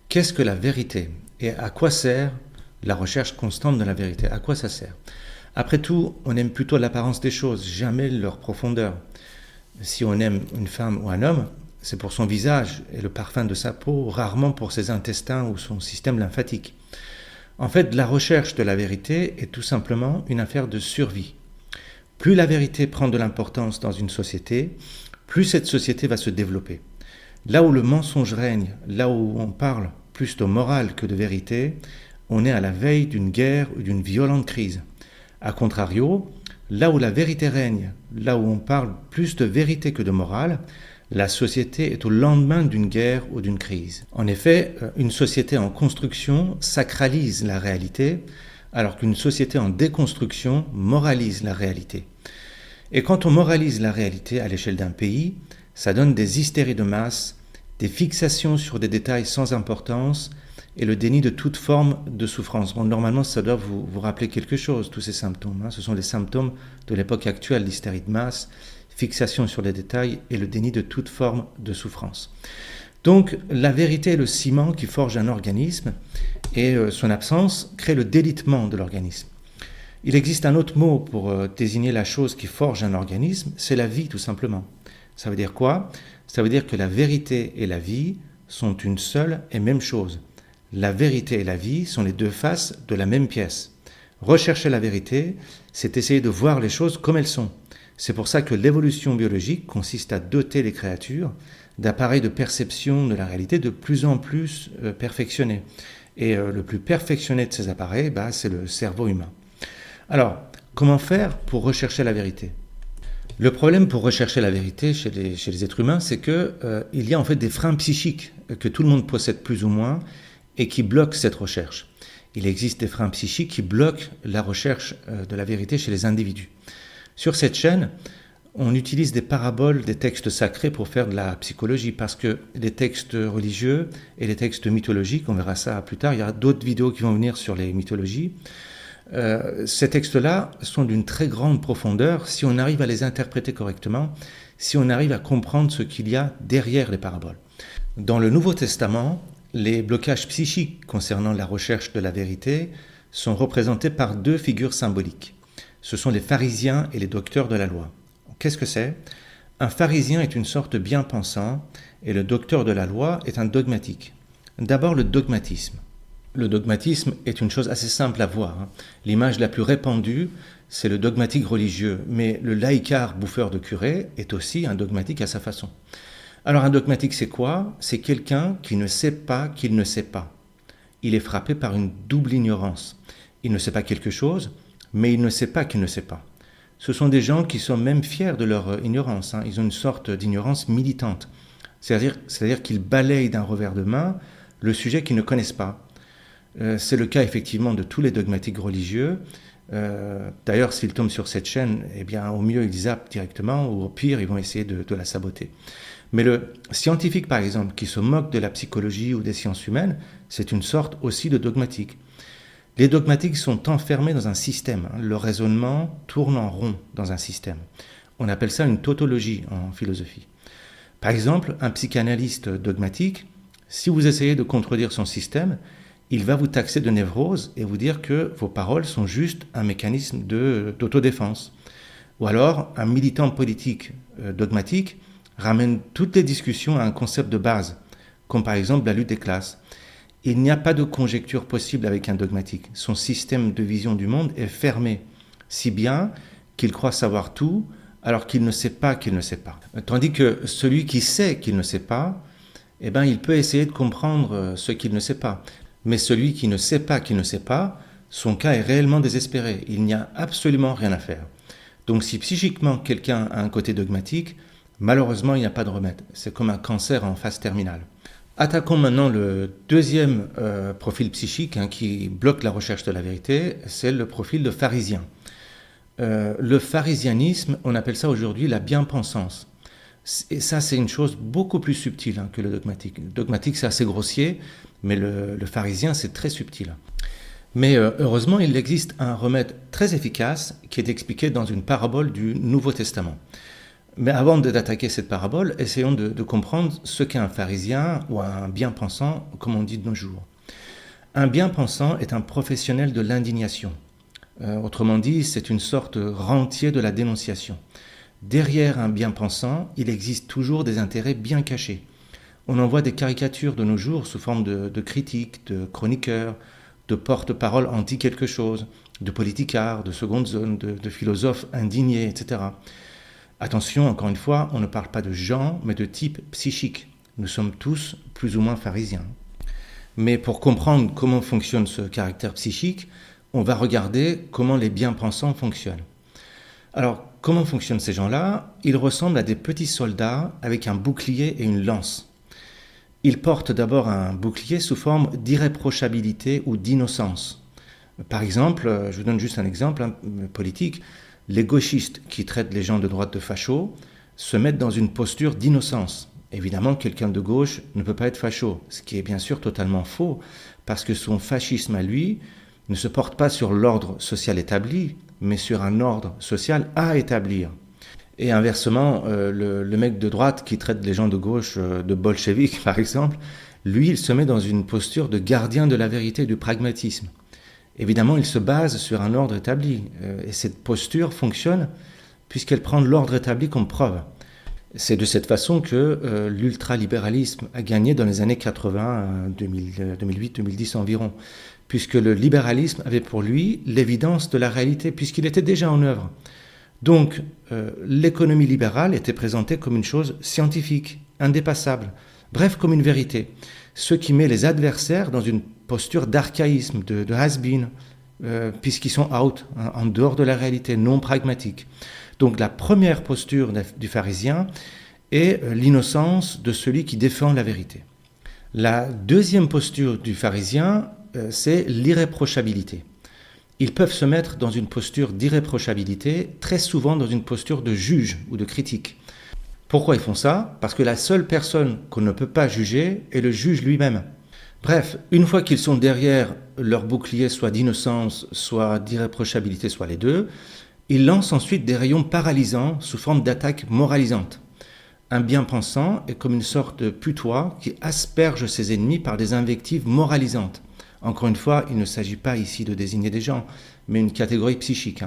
Qu'est-ce que la vérité? Et à quoi sert la recherche constante de la vérité? À quoi ça sert? Après tout, on aime plutôt l'apparence des choses, jamais leur profondeur. Si on aime une femme ou un homme, c'est pour son visage et le parfum de sa peau, rarement pour ses intestins ou son système lymphatique. En fait, la recherche de la vérité est tout simplement une affaire de survie. Plus la vérité prend de l'importance dans une société, plus cette société va se développer. Là où le mensonge règne, là où on parle plus de morale que de vérité, on est à la veille d'une guerre ou d'une violente crise. A contrario, là où la vérité règne, là où on parle plus de vérité que de morale, la société est au lendemain d'une guerre ou d'une crise. En effet, une société en construction sacralise la réalité, alors qu'une société en déconstruction moralise la réalité. Et quand on moralise la réalité à l'échelle d'un pays, ça donne des hystéries de masse, des fixations sur des détails sans importance et le déni de toute forme de souffrance. Bon, normalement, ça doit vous rappeler quelque chose, tous ces symptômes. Ce sont les symptômes de l'époque actuelle, l'hystérie de masse, fixation sur les détails et le déni de toute forme de souffrance. Donc, la vérité est le ciment qui forge un organisme et son absence crée le délitement de l'organisme. Il existe un autre mot pour désigner la chose qui forge un organisme, c'est la vie tout simplement. Ça veut dire quoi? Ça veut dire que la vérité et la vie sont une seule et même chose. La vérité et la vie sont les deux faces de la même pièce. Rechercher la vérité, c'est essayer de voir les choses comme elles sont. C'est pour ça que l'évolution biologique consiste à doter les créatures d'appareils de perception de la réalité de plus en plus perfectionnés. Et le plus perfectionné de ces appareils, c'est le cerveau humain. Alors, comment faire pour rechercher la vérité? Le problème pour rechercher la vérité chez les êtres humains, c'est qu'il y a en fait des freins psychiques que tout le monde possède plus ou moins et qui bloquent cette recherche. Il existe des freins psychiques qui bloquent la recherche de la vérité chez les individus. Sur cette chaîne, on utilise des paraboles, des textes sacrés pour faire de la psychologie, parce que les textes religieux et les textes mythologiques, on verra ça plus tard, il y aura d'autres vidéos qui vont venir sur les mythologies. Ces textes-là sont d'une très grande profondeur si on arrive à les interpréter correctement, si on arrive à comprendre ce qu'il y a derrière les paraboles. Dans le Nouveau Testament, les blocages psychiques concernant la recherche de la vérité sont représentés par deux figures symboliques. Ce sont les pharisiens et les docteurs de la loi. Qu'est-ce que c'est? Un pharisien est une sorte bien-pensant et le docteur de la loi est un dogmatique. D'abord le dogmatisme. Le dogmatisme est une chose assez simple à voir. L'image la plus répandue, c'est le dogmatique religieux, mais le laïcard bouffeur de curé est aussi un dogmatique à sa façon. Alors un dogmatique, c'est quoi? C'est quelqu'un qui ne sait pas qu'il ne sait pas. Il est frappé par une double ignorance. Il ne sait pas quelque chose, mais il ne sait pas qu'il ne sait pas. Ce sont des gens qui sont même fiers de leur ignorance. Ils ont une sorte d'ignorance militante. C'est-à-dire qu'ils balayent d'un revers de main le sujet qu'ils ne connaissent pas. C'est le cas effectivement de tous les dogmatiques religieux. D'ailleurs, s'ils tombent sur cette chaîne, eh bien, au mieux ils zappent directement, ou au pire, ils vont essayer de la saboter. Mais le scientifique, par exemple, qui se moque de la psychologie ou des sciences humaines, c'est une sorte aussi de dogmatique. Les dogmatiques sont enfermés dans un système. Le raisonnement tourne en rond dans un système. On appelle ça une tautologie en philosophie. Par exemple, un psychanalyste dogmatique, si vous essayez de contredire son système, il va vous taxer de névrose et vous dire que vos paroles sont juste un mécanisme d'autodéfense. Ou alors, un militant politique dogmatique ramène toutes les discussions à un concept de base, comme par exemple la lutte des classes. Il n'y a pas de conjecture possible avec un dogmatique. Son système de vision du monde est fermé, si bien qu'il croit savoir tout, alors qu'il ne sait pas qu'il ne sait pas. Tandis que celui qui sait qu'il ne sait pas, il peut essayer de comprendre ce qu'il ne sait pas. Mais celui qui ne sait pas qu'il ne sait pas, son cas est réellement désespéré. Il n'y a absolument rien à faire. Donc si psychiquement quelqu'un a un côté dogmatique, malheureusement il n'y a pas de remède. C'est comme un cancer en phase terminale. Attaquons maintenant le deuxième profil psychique qui bloque la recherche de la vérité, c'est le profil de pharisien. Le pharisianisme, on appelle ça aujourd'hui la bien-pensance. Et ça, c'est une chose beaucoup plus subtile que le dogmatique. Le dogmatique, c'est assez grossier, mais le pharisien, c'est très subtil. Mais heureusement, il existe un remède très efficace qui est expliqué dans une parabole du Nouveau Testament. Mais avant d'attaquer cette parabole, essayons de comprendre ce qu'est un pharisien ou un bien-pensant, comme on dit de nos jours. Un bien-pensant est un professionnel de l'indignation. Autrement dit, c'est une sorte rentier de la dénonciation. Derrière un bien-pensant, il existe toujours des intérêts bien cachés. On en voit des caricatures de nos jours sous forme de critiques, de chroniqueurs, de porte-parole anti-quelque chose, de politicards, de seconde zone, de philosophes indignés, etc. Attention, encore une fois, on ne parle pas de gens, mais de type psychique. Nous sommes tous plus ou moins pharisiens. Mais pour comprendre comment fonctionne ce caractère psychique, on va regarder comment les bien-pensants fonctionnent. Alors, comment fonctionnent ces gens-là? Ils ressemblent à des petits soldats avec un bouclier et une lance. Ils portent d'abord un bouclier sous forme d'irréprochabilité ou d'innocence. Par exemple, je vous donne juste un exemple politique, les gauchistes qui traitent les gens de droite de fachos se mettent dans une posture d'innocence. Évidemment, quelqu'un de gauche ne peut pas être facho, ce qui est bien sûr totalement faux, parce que son fascisme à lui ne se porte pas sur l'ordre social établi, mais sur un ordre social à établir. Et inversement, le mec de droite qui traite les gens de gauche de bolcheviques, par exemple, lui, il se met dans une posture de gardien de la vérité et du pragmatisme. Évidemment, il se base sur un ordre établi, et cette posture fonctionne puisqu'elle prend l'ordre établi comme preuve. C'est de cette façon que l'ultralibéralisme a gagné dans les années 80, 2008-2010 environ, puisque le libéralisme avait pour lui l'évidence de la réalité, puisqu'il était déjà en œuvre. Donc, l'économie libérale était présentée comme une chose scientifique, indépassable, bref, comme une vérité, ce qui met les adversaires dans une posture d'archaïsme, de has-been, puisqu'ils sont out, en dehors de la réalité, non pragmatique. Donc la première posture du pharisien est l'innocence de celui qui défend la vérité. La deuxième posture du pharisien, c'est l'irréprochabilité. Ils peuvent se mettre dans une posture d'irréprochabilité, très souvent dans une posture de juge ou de critique. Pourquoi ils font ça? Parce que la seule personne qu'on ne peut pas juger est le juge lui-même. Bref, une fois qu'ils sont derrière leur bouclier, soit d'innocence, soit d'irréprochabilité, soit les deux, ils lancent ensuite des rayons paralysants sous forme d'attaques moralisantes. Un bien-pensant est comme une sorte de putois qui asperge ses ennemis par des invectives moralisantes. Encore une fois, il ne s'agit pas ici de désigner des gens, mais une catégorie psychique.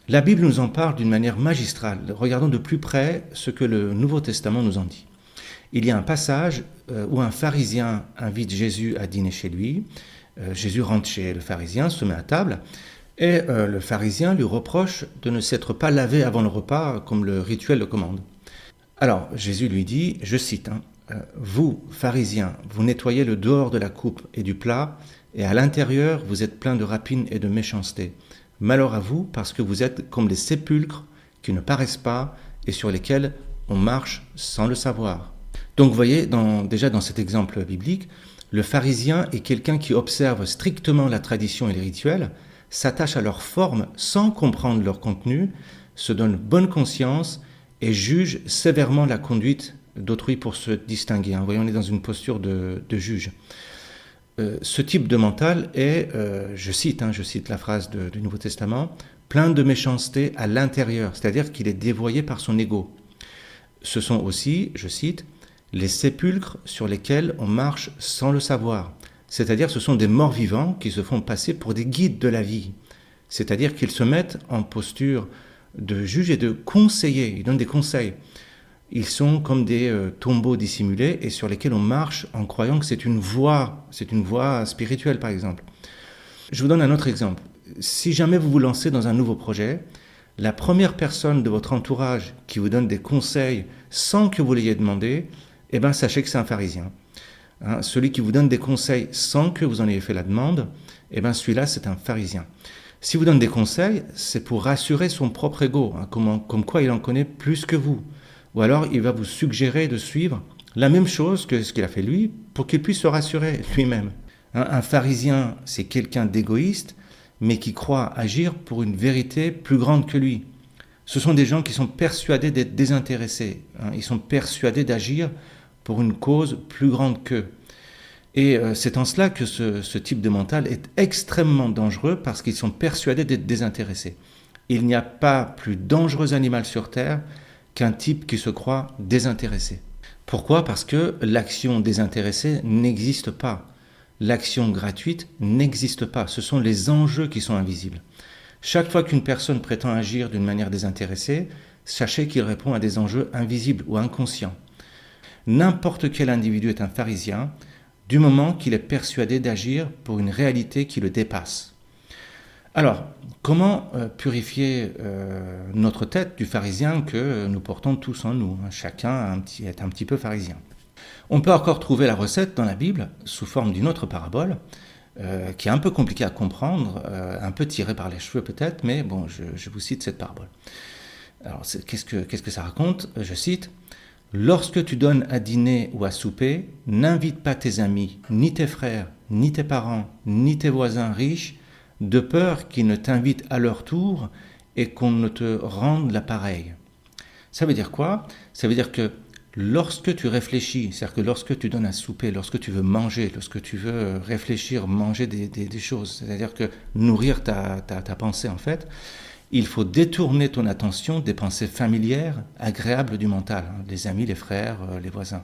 La Bible nous en parle d'une manière magistrale. Regardons de plus près ce que le Nouveau Testament nous en dit. Il y a un passage où un pharisien invite Jésus à dîner chez lui. Jésus rentre chez le pharisien, se met à table, et le pharisien lui reproche de ne s'être pas lavé avant le repas comme le rituel le commande. Alors Jésus lui dit, je cite, vous, pharisiens, vous nettoyez le dehors de la coupe et du plat, et à l'intérieur vous êtes pleins de rapine et de méchanceté. Malheur à vous, parce que vous êtes comme des sépulcres qui ne paraissent pas et sur lesquels on marche sans le savoir. Donc vous voyez, déjà dans cet exemple biblique, le pharisien est quelqu'un qui observe strictement la tradition et les rituels, s'attache à leur forme sans comprendre leur contenu, se donne bonne conscience et juge sévèrement la conduite d'autrui pour se distinguer. Vous voyez, on est dans une posture de juge. Ce type de mental est, je cite la phrase du Nouveau Testament, plein de méchanceté à l'intérieur, c'est-à-dire qu'il est dévoyé par son ego. Ce sont aussi, je cite, les sépulcres sur lesquels on marche sans le savoir. C'est-à-dire ce sont des morts vivants qui se font passer pour des guides de la vie. C'est-à-dire qu'ils se mettent en posture de juge et de conseiller, ils donnent des conseils. Ils sont comme des tombeaux dissimulés et sur lesquels on marche en croyant que c'est une voie spirituelle par exemple. Je vous donne un autre exemple. Si jamais vous vous lancez dans un nouveau projet, la première personne de votre entourage qui vous donne des conseils sans que vous l'ayez demandé, sachez que c'est un pharisien. Celui qui vous donne des conseils sans que vous en ayez fait la demande, celui-là c'est un pharisien. Si vous donne des conseils, c'est pour rassurer son propre ego, comme quoi il en connaît plus que vous. Ou alors il va vous suggérer de suivre la même chose que ce qu'il a fait lui, pour qu'il puisse se rassurer lui-même. Un pharisien, c'est quelqu'un d'égoïste, mais qui croit agir pour une vérité plus grande que lui. Ce sont des gens qui sont persuadés d'être désintéressés. Ils sont persuadés d'agir pour une cause plus grande qu'eux. Et c'est en cela que ce type de mental est extrêmement dangereux parce qu'ils sont persuadés d'être désintéressés. Il n'y a pas plus dangereux animal sur Terre qu'un type qui se croit désintéressé. Pourquoi ? Parce que l'action désintéressée n'existe pas. L'action gratuite n'existe pas. Ce sont les enjeux qui sont invisibles. Chaque fois qu'une personne prétend agir d'une manière désintéressée, sachez qu'il répond à des enjeux invisibles ou inconscients. N'importe quel individu est un pharisien du moment qu'il est persuadé d'agir pour une réalité qui le dépasse. Alors, comment purifier notre tête du pharisien que nous portons tous en nous ? Chacun est un petit peu pharisien. On peut encore trouver la recette dans la Bible sous forme d'une autre parabole qui est un peu compliquée à comprendre, un peu tirée par les cheveux peut-être, mais bon, je vous cite cette parabole. Alors, qu'est-ce que ça raconte ? Je cite « Lorsque tu donnes à dîner ou à souper, n'invite pas tes amis, ni tes frères, ni tes parents, ni tes voisins riches, de peur qu'ils ne t'invitent à leur tour et qu'on ne te rende l'appareil. » Ça veut dire quoi ? Ça veut dire que lorsque tu réfléchis, c'est-à-dire que lorsque tu donnes à souper, lorsque tu veux manger, lorsque tu veux réfléchir, manger des choses, c'est-à-dire que nourrir ta pensée en fait, il faut détourner ton attention des pensées familières, agréables du mental, les amis, les frères, les voisins.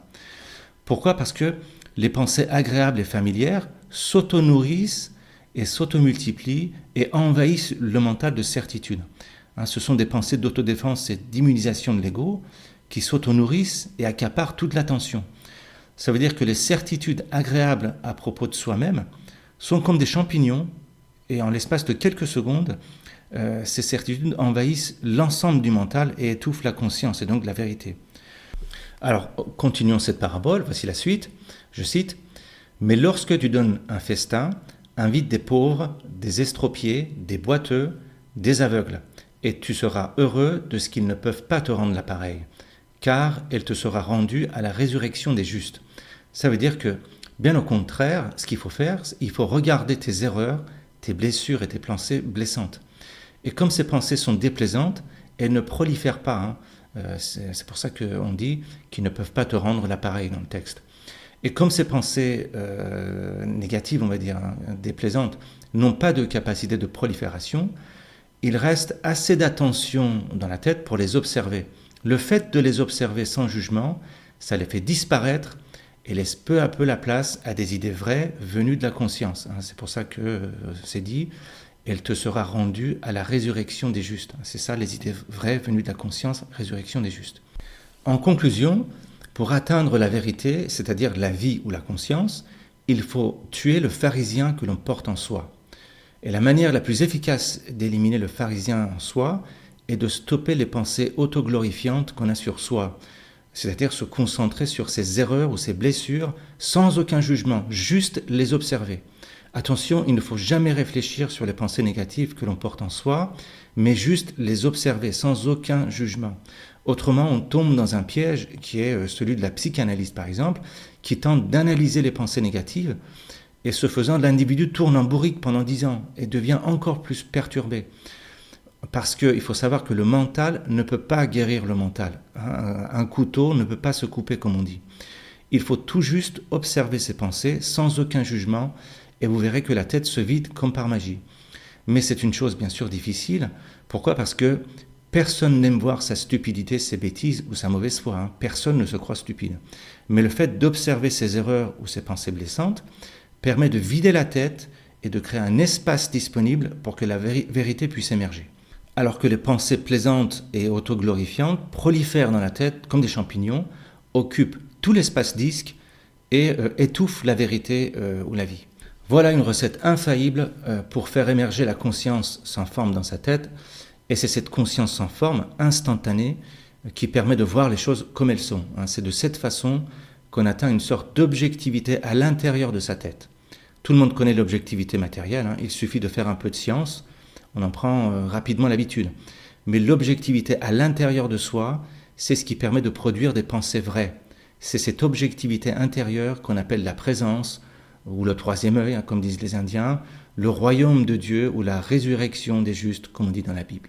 Pourquoi ? Parce que les pensées agréables et familières s'auto-nourrissent et s'automultiplient et envahissent le mental de certitude. Ce sont des pensées d'autodéfense et d'immunisation de l'ego qui s'auto-nourrissent et accaparent toute l'attention. Ça veut dire que les certitudes agréables à propos de soi-même sont comme des champignons et en l'espace de quelques secondes, ces certitudes envahissent l'ensemble du mental et étouffent la conscience et donc la vérité. Alors, continuons cette parabole, voici la suite, je cite « Mais lorsque tu donnes un festin, invite des pauvres, des estropiés, des boiteux, des aveugles, et tu seras heureux de ce qu'ils ne peuvent pas te rendre l'appareil, car elle te sera rendue à la résurrection des justes. » Ça veut dire que, bien au contraire, ce qu'il faut faire, il faut regarder tes erreurs, tes blessures et tes pensées blessantes. Et comme ces pensées sont déplaisantes, elles ne prolifèrent pas. C'est pour ça qu'on dit qu'ils ne peuvent pas te rendre l'appareil dans le texte. Et comme ces pensées négatives, on va dire, déplaisantes, n'ont pas de capacité de prolifération, il reste assez d'attention dans la tête pour les observer. Le fait de les observer sans jugement, ça les fait disparaître et laisse peu à peu la place à des idées vraies venues de la conscience. C'est pour ça que c'est dit, elle te sera rendue à la résurrection des justes. C'est ça, les idées vraies venues de la conscience, résurrection des justes. En conclusion, pour atteindre la vérité, c'est-à-dire la vie ou la conscience, il faut tuer le pharisien que l'on porte en soi. Et la manière la plus efficace d'éliminer le pharisien en soi est de stopper les pensées autoglorifiantes qu'on a sur soi, c'est-à-dire se concentrer sur ses erreurs ou ses blessures sans aucun jugement, juste les observer. Attention, il ne faut jamais réfléchir sur les pensées négatives que l'on porte en soi, mais juste les observer sans aucun jugement. Autrement, on tombe dans un piège qui est celui de la psychanalyse, par exemple, qui tente d'analyser les pensées négatives, et ce faisant, l'individu tourne en bourrique pendant 10 ans et devient encore plus perturbé. Parce qu'il faut savoir que le mental ne peut pas guérir le mental. Un couteau ne peut pas se couper, comme on dit. Il faut tout juste observer ses pensées sans aucun jugement, et vous verrez que la tête se vide comme par magie. Mais c'est une chose bien sûr difficile. Pourquoi ? Parce que personne n'aime voir sa stupidité, ses bêtises ou sa mauvaise foi. Personne ne se croit stupide. Mais le fait d'observer ses erreurs ou ses pensées blessantes permet de vider la tête et de créer un espace disponible pour que la vérité puisse émerger. Alors que les pensées plaisantes et autoglorifiantes prolifèrent dans la tête comme des champignons, occupent tout l'espace disque et étouffent la vérité ou la vie. Voilà une recette infaillible pour faire émerger la conscience sans forme dans sa tête, et c'est cette conscience sans forme, instantanée, qui permet de voir les choses comme elles sont. C'est de cette façon qu'on atteint une sorte d'objectivité à l'intérieur de sa tête. Tout le monde connaît l'objectivité matérielle, il suffit de faire un peu de science, on en prend rapidement l'habitude. Mais l'objectivité à l'intérieur de soi, c'est ce qui permet de produire des pensées vraies. C'est cette objectivité intérieure qu'on appelle la présence, ou le troisième œil, comme disent les Indiens, le royaume de Dieu ou la résurrection des justes, comme on dit dans la Bible.